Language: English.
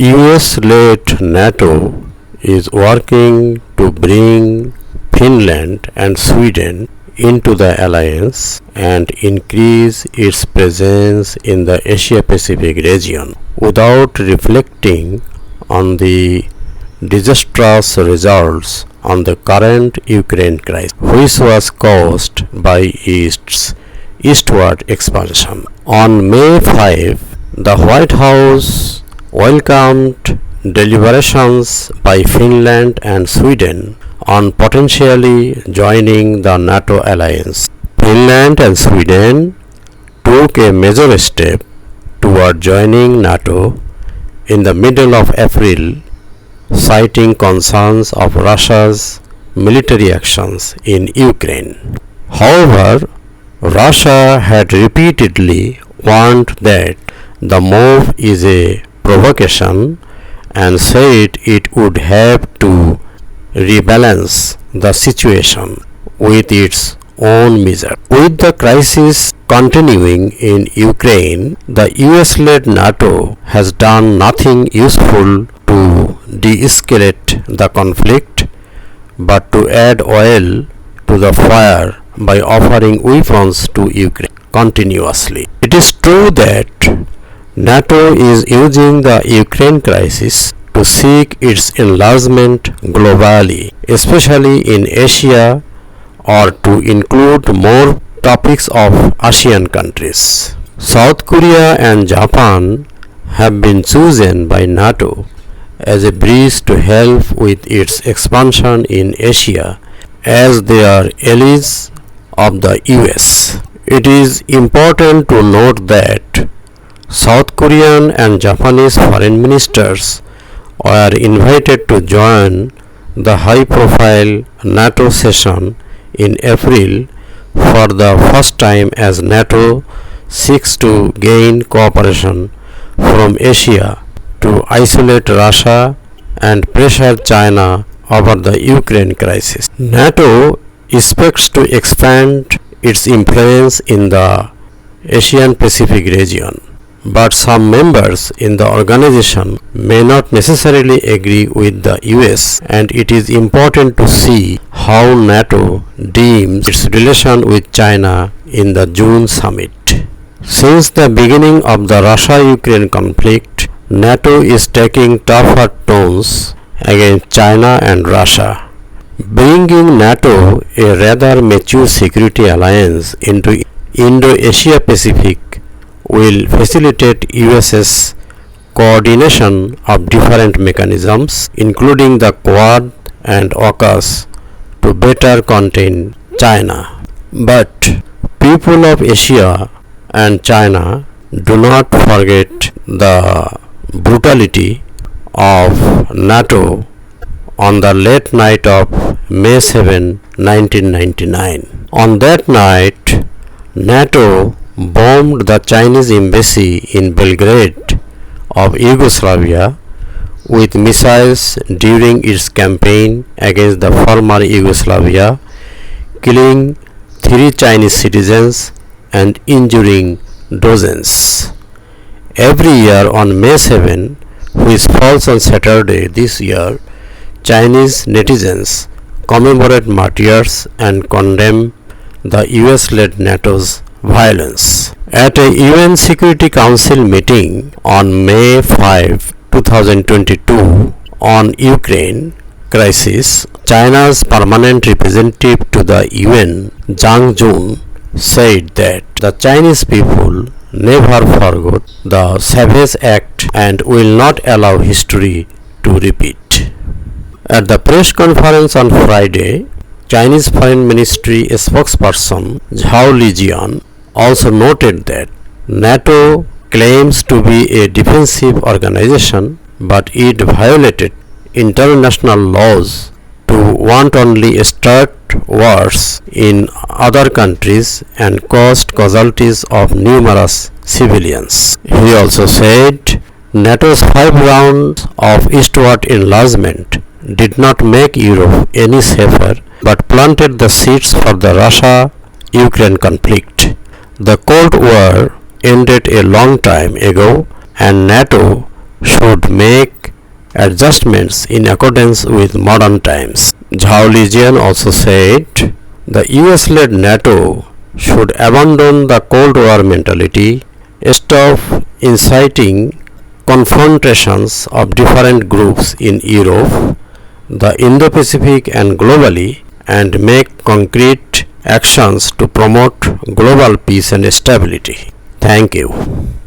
US-led NATO is working to bring Finland and Sweden into the alliance and increase its presence in the Asia-Pacific region without reflecting on the disastrous results on the current Ukraine crisis, which was caused by its eastward expansion. On May 5, the White House welcomed deliberations by Finland and Sweden on potentially joining the NATO alliance. Finland and Sweden took a major step toward joining NATO in the middle of April, citing concerns of Russia's military actions in Ukraine. However, Russia had repeatedly warned that the move is a provocation and said it would have to rebalance the situation with its own measures. With the crisis continuing in Ukraine, the US-led NATO has done nothing useful to de-escalate the conflict but to add oil to the fire by offering weapons to Ukraine continuously. It is true that NATO is using the Ukraine crisis to seek its enlargement globally, especially in Asia, or to include more topics of ASEAN countries. South Korea and Japan have been chosen by NATO as a bridge to help with its expansion in Asia, as they are allies of the US. It is important to note that South Korean and Japanese foreign ministers were invited to join the high-profile NATO session in April for the first time as NATO seeks to gain cooperation from Asia to isolate Russia and pressure China over the Ukraine crisis. NATO expects to expand its influence in the Asian Pacific region, but some members in the organization may not necessarily agree with the US, and it is important to see how NATO deems its relation with China in the June summit. Since the beginning of the Russia-Ukraine conflict, NATO is taking tougher tones against China and Russia. Bringing NATO, a rather mature security alliance, into Indo-Asia Pacific will facilitate US's coordination of different mechanisms, including the Quad and AUKUS, to better contain China. But people of Asia and China do not forget the brutality of NATO on the late night of May 7, 1999. On that night, NATO bombed the Chinese embassy in Belgrade of Yugoslavia with missiles during its campaign against the former Yugoslavia, killing 3 Chinese citizens and injuring dozens. Every year on May 7, which falls on Saturday this year, Chinese netizens commemorate martyrs and condemn the US-led NATO's violence. At a UN Security Council meeting on May 5, 2022 on Ukraine crisis, China's permanent representative to the UN, Zhang Jun, said that the Chinese people never forgot the savage act and will not allow history to repeat. At the press conference on Friday, Chinese Foreign Ministry spokesperson Zhao Lijian also noted that NATO claims to be a defensive organization, but it violated international laws to wantonly start wars in other countries and caused casualties of numerous civilians. He also said NATO's 5 rounds of eastward enlargement did not make Europe any safer but planted the seeds for the Russia-Ukraine conflict. The Cold War ended a long time ago, and NATO should make adjustments in accordance with modern times. Zhao Lijian also said the US-led NATO should abandon the Cold War mentality, stop inciting confrontations of different groups in Europe, the Indo-Pacific and globally, and make concrete actions to promote global peace and stability. Thank you.